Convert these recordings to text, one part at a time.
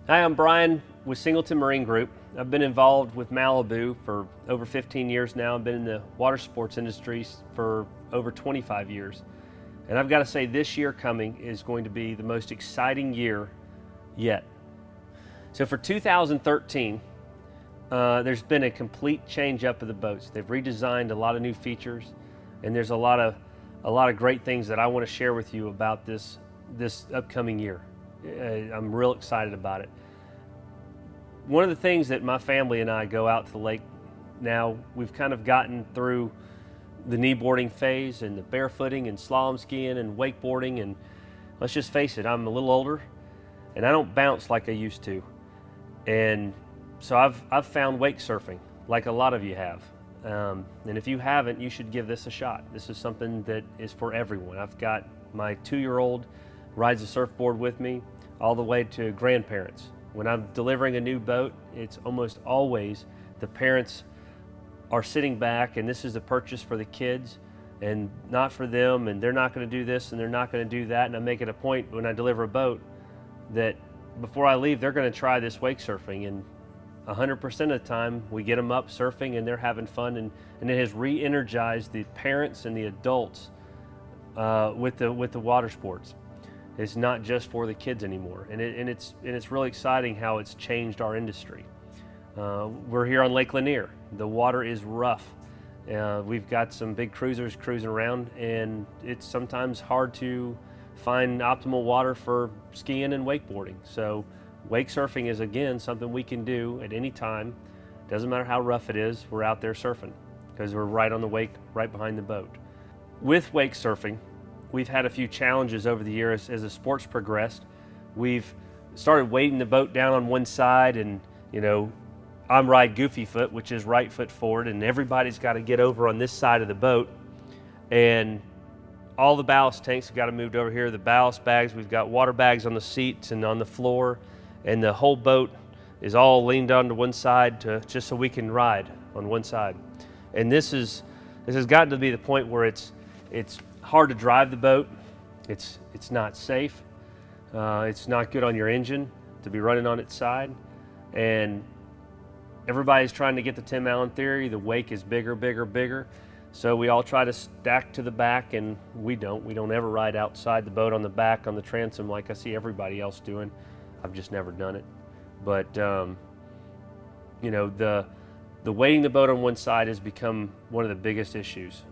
Hi, I'm Brian with Singleton Marine Group. I've been involved with Malibu for over 15 years now. I've been in the water sports industry for over 25 years. And I've got to say, this year coming is going to be the most exciting year yet. So for 2013, there's been a complete change up of the boats. They've redesigned a lot of new features, and there's a lot of great things that I want to share with you about this upcoming year. I'm real excited about it. One of the things that my family and I go out to the lake now, we've kind of gotten through the kneeboarding phase and the barefooting and slalom skiing and wakeboarding, and let's just face it, I'm a little older and I don't bounce like I used to. And so I've found wake surfing like a lot of you have. And if you haven't, you should give this a shot. This is something that is for everyone. I've got my 2-year-old rides a surfboard with me, all the way to grandparents. When I'm delivering a new boat, it's almost always the parents are sitting back, and this is a purchase for the kids and not for them, and they're not going to do this and they're not going to do that. And I make it a point when I deliver a boat that before I leave, they're going to try this wake surfing, and 100% of the time we get them up surfing and they're having fun, and it has re-energized the parents and the adults with the water sports. It's not just for the kids anymore, and it's really exciting how it's changed our industry. We're here on Lake Lanier. The water is rough. We've got some big cruisers cruising around, and it's sometimes hard to find optimal water for skiing and wakeboarding. So wake surfing is, again, something we can do at any time. Doesn't matter how rough it is, we're out there surfing because we're right on the wake, right behind the boat. With wake surfing, we've had a few challenges over the years as the sport's progressed. We've started weighting the boat down on one side, and I'm ride goofy foot, which is right foot forward, and everybody's got to get over on this side of the boat, and all the ballast tanks have got to move over here. The ballast bags, we've got water bags on the seats and on the floor, and the whole boat is all leaned onto one side just so we can ride on one side. And this has gotten to be the point where it's hard to drive the boat. It's not safe. It's not good on your engine to be running on its side. And everybody's trying to get the Tim Allen theory. The wake is bigger, bigger, bigger. So we all try to stack to the back, and we don't ever ride outside the boat on the back on the transom like I see everybody else doing. I've just never done it. But the weighting the boat on one side has become one of the biggest issues.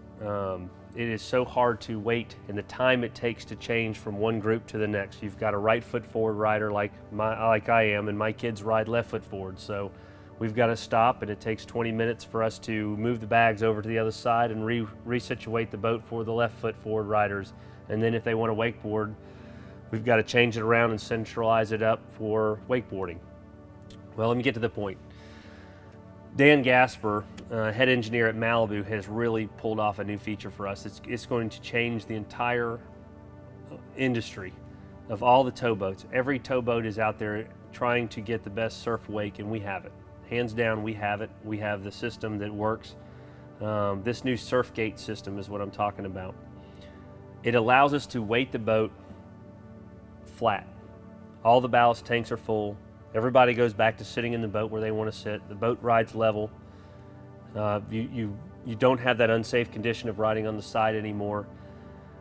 It is so hard to wait, and the time it takes to change from one group to the next. You've got a right foot forward rider like I am, and my kids ride left foot forward. So we've got to stop, and it takes 20 minutes for us to move the bags over to the other side and resituate the boat for the left foot forward riders. And then if they want to wakeboard, we've got to change it around and centralize it up for wakeboarding. Well, let me get to the point. Dan Gasper, head engineer at Malibu, has really pulled off a new feature for us. It's going to change the entire industry of all the towboats. Every towboat is out there trying to get the best surf wake, and we have it. Hands down, we have it. We have the system that works. This new surf gate system is what I'm talking about. It allows us to weight the boat flat. All the ballast tanks are full. Everybody goes back to sitting in the boat where they want to sit. The boat rides level. You don't have that unsafe condition of riding on the side anymore,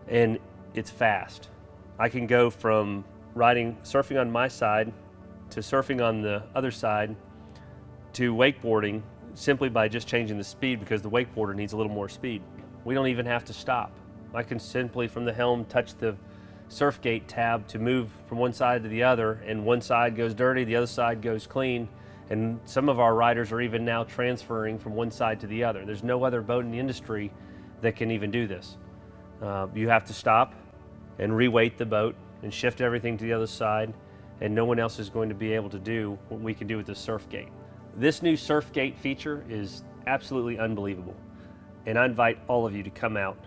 and it's fast. I can go from surfing on my side to surfing on the other side to wakeboarding simply by just changing the speed, because the wakeboarder needs a little more speed. We don't even have to stop. I can simply from the helm touch the surf gate tab to move from one side to the other, and one side goes dirty, the other side goes clean. And some of our riders are even now transferring from one side to the other. There's no other boat in the industry that can even do this. You have to stop and reweight the boat and shift everything to the other side, and no one else is going to be able to do what we can do with the surf gate. This new surf gate feature is absolutely unbelievable, and I invite all of you to come out.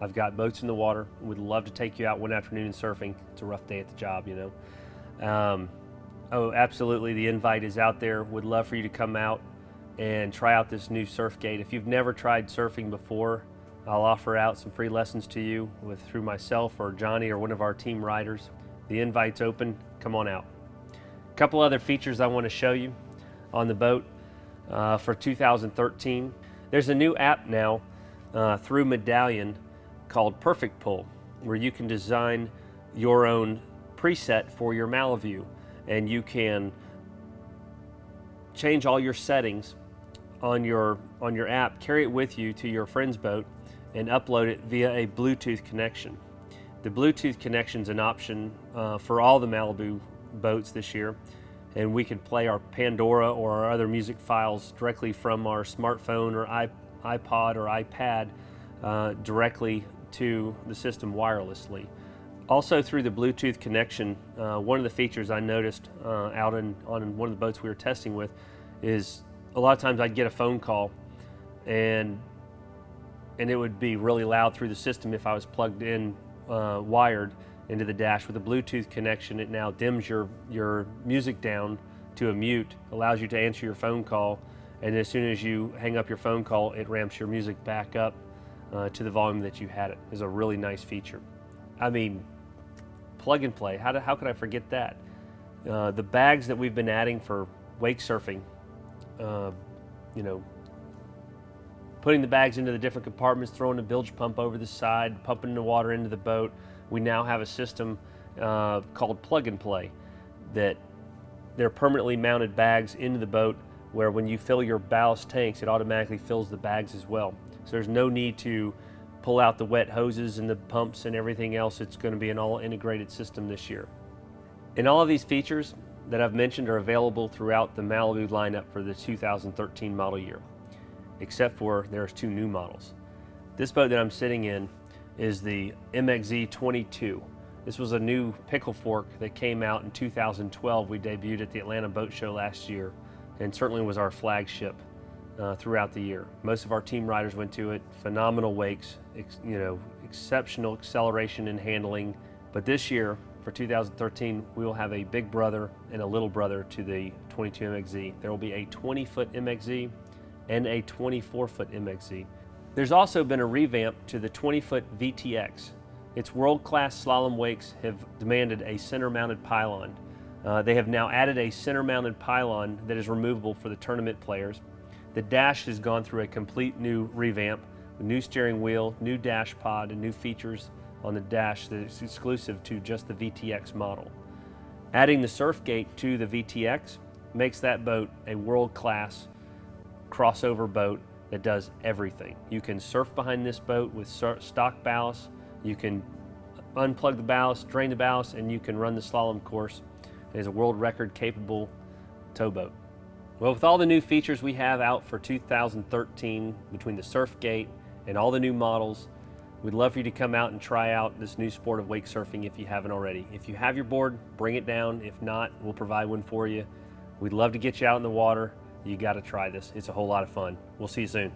I've got boats in the water. Would love to take you out one afternoon surfing. It's a rough day at the job, Oh, absolutely, the invite is out there. Would love for you to come out and try out this new surf gate. If you've never tried surfing before, I'll offer out some free lessons to you through myself or Johnny or one of our team riders. The invite's open. Come on out. couple other features I want to show you on the boat for 2013. There's a new app now through Medallion called Perfect Pull, where you can design your own preset for your Malibu, and you can change all your settings on your app, carry it with you to your friend's boat, and upload it via a Bluetooth connection. The Bluetooth connection is an option for all the Malibu boats this year, and we can play our Pandora or our other music files directly from our smartphone or iPod or iPad directly to the system wirelessly. Also, through the Bluetooth connection, one of the features I noticed out on one of the boats we were testing with is a lot of times I'd get a phone call and it would be really loud through the system if I was plugged in wired into the dash. With a Bluetooth connection, it now dims your music down to a mute, allows you to answer your phone call, and as soon as you hang up your phone call, it ramps your music back up to the volume that you had it. It's a really nice feature. I mean, plug and play, how could I forget that? The bags that we've been adding for wake surfing, you know, putting the bags into the different compartments, throwing a bilge pump over the side, pumping the water into the boat. We now have a system called plug and play, that they're permanently mounted bags into the boat where when you fill your ballast tanks, it automatically fills the bags as well. So there's no need to pull out the wet hoses and the pumps and everything else. It's going to be an all integrated system this year. And all of these features that I've mentioned are available throughout the Malibu lineup for the 2013 model year, except for there's 2 new models. This boat that I'm sitting in is the MXZ 22. This was a new pickle fork that came out in 2012. We debuted at the Atlanta Boat Show last year, and certainly was our flagship throughout the year. Most of our team riders went to it. Phenomenal wakes, you know, exceptional acceleration and handling. But this year, for 2013, we will have a big brother and a little brother to the 22 MXZ. There will be a 20-foot MXZ and a 24-foot MXZ. There's also been a revamp to the 20-foot VTX. Its world-class slalom wakes have demanded a center-mounted pylon. They have now added a center-mounted pylon that is removable for the tournament players. The dash has gone through a complete new revamp, a new steering wheel, new dash pod, and new features on the dash that is exclusive to just the VTX model. Adding the surf gate to the VTX makes that boat a world-class crossover boat that does everything. You can surf behind this boat with stock ballast, you can unplug the ballast, drain the ballast, and you can run the slalom course. It is a world record capable towboat. Well, with all the new features we have out for 2013 between the surf gate and all the new models, we'd love for you to come out and try out this new sport of wake surfing if you haven't already. If you have your board, bring it down. If not, we'll provide one for you. We'd love to get you out in the water. You got to try this. It's a whole lot of fun. We'll see you soon.